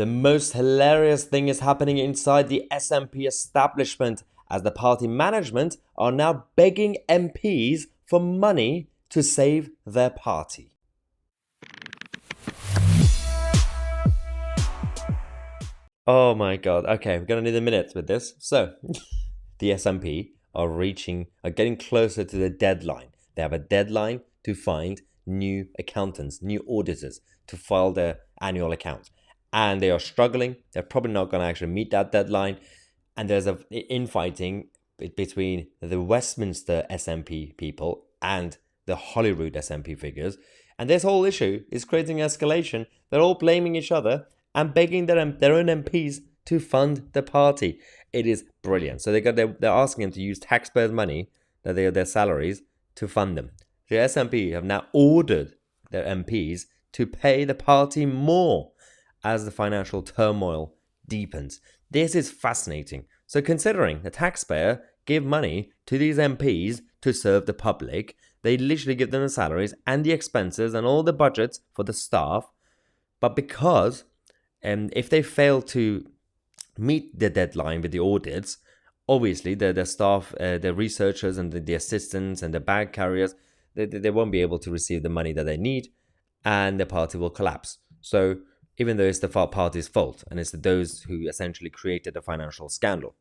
The most hilarious thing is happening inside the SNP establishment as the party management are now begging MPs for money to save their party. Oh my god. Okay, we're gonna need a minute with this. So, the SNP are getting closer to the deadline. They have a deadline to find new accountants, new auditors to file their annual accounts. And they are struggling. They're probably not going to actually meet that deadline. And there's an infighting between the Westminster SNP people and the Holyrood SNP figures. And this whole issue is creating escalation. They're all blaming each other and begging their own MPs to fund the party. It is brilliant. So they're asking them to use taxpayers' money, their salaries, to fund them. The SNP have now ordered their MPs to pay the party more as the financial turmoil deepens. This is fascinating. So considering the taxpayer give money to these MPs to serve the public, they literally give them the salaries and the expenses and all the budgets for the staff. But because if they fail to meet the deadline with the audits, obviously the staff, the researchers and the assistants and the bag carriers, they won't be able to receive the money that they need, and the party will collapse. So even though it's the party's fault, and it's those who essentially created the financial scandal.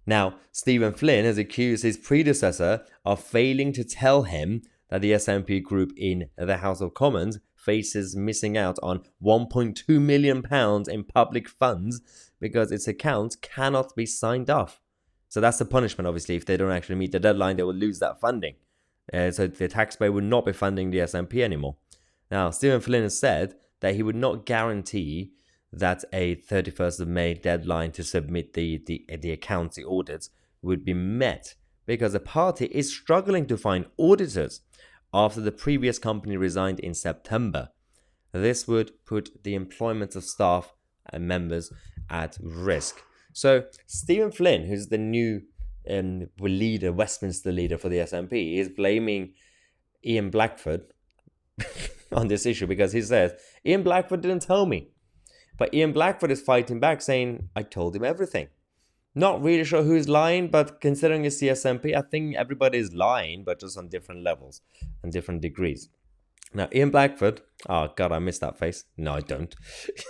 Now, Stephen Flynn has accused his predecessor of failing to tell him that the SNP group in the House of Commons faces missing out on £1.2 million in public funds because its accounts cannot be signed off. So that's the punishment, obviously. If they don't actually meet the deadline, they will lose that funding. So the taxpayer would not be funding the SNP anymore. Now, Stephen Flynn has said that he would not guarantee that a 31st of May deadline to submit the accounts, the audits, would be met because the party is struggling to find auditors after the previous company resigned in September. This would put the employment of staff and members at risk. So Stephen Flynn, who's the new leader, Westminster leader for the SNP, is blaming Ian Blackford on this issue because he says, Ian Blackford didn't tell me. But Ian Blackford is fighting back saying, I told him everything. Not really sure who's lying, but considering it's the SNP, I think everybody is lying, but just on different levels and different degrees. Now, Ian Blackford, oh God, I missed that face. No, I don't.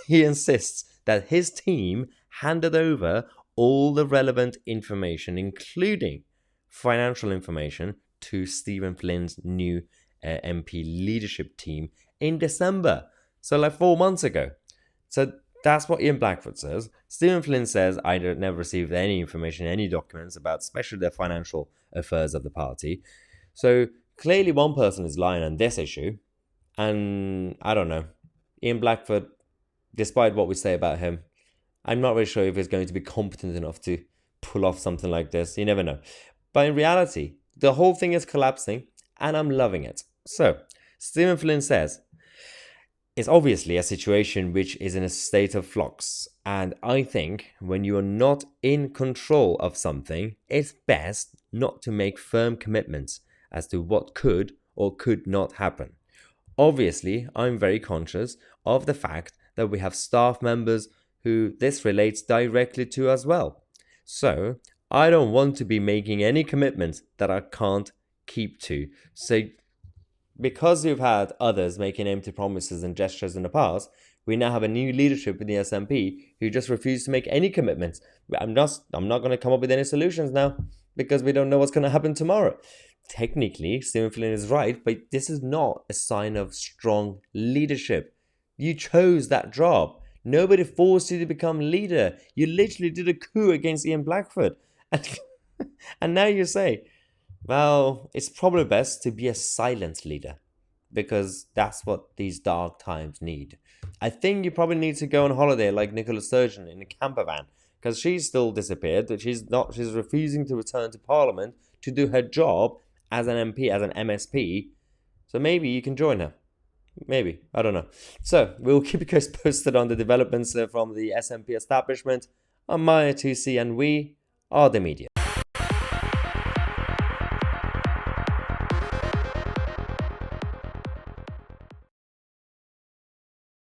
He insists that his team handed over all the relevant information, including financial information, to Stephen Flynn's new MP leadership team in December. So like 4 months ago. So that's what Ian Blackford says. Stephen Flynn says, I never received any information, any documents about especially the financial affairs of the party. So clearly one person is lying on this issue. And I don't know. Ian Blackford, despite what we say about him, I'm not really sure if he's going to be competent enough to pull off something like this. You never know. But in reality, the whole thing is collapsing and I'm loving it. So Stephen Flynn says, it's obviously a situation which is in a state of flux. And I think when you are not in control of something, it's best not to make firm commitments as to what could or could not happen. Obviously, I'm very conscious of the fact that we have staff members who this relates directly to as well. So I don't want to be making any commitments that I can't keep to. So because you've had others making empty promises and gestures in the past, we now have a new leadership in the SNP who just refuse to make any commitments. I'm not going to come up with any solutions now because we don't know what's going to happen tomorrow. Technically, Stephen Flynn is right, but this is not a sign of strong leadership. You chose that job. Nobody forced you to become leader. You literally did a coup against Ian Blackford. And now you say, well, it's probably best to be a silent leader because that's what these dark times need. I think you probably need to go on holiday like Nicola Sturgeon in a camper van because she's still disappeared, but she's refusing to return to Parliament to do her job as an MP, as an MSP. So maybe you can join her. Maybe. I don't know. So we'll keep you guys posted on the developments from the SNP establishment. I'm Mahyar, Tousi, and we are the media.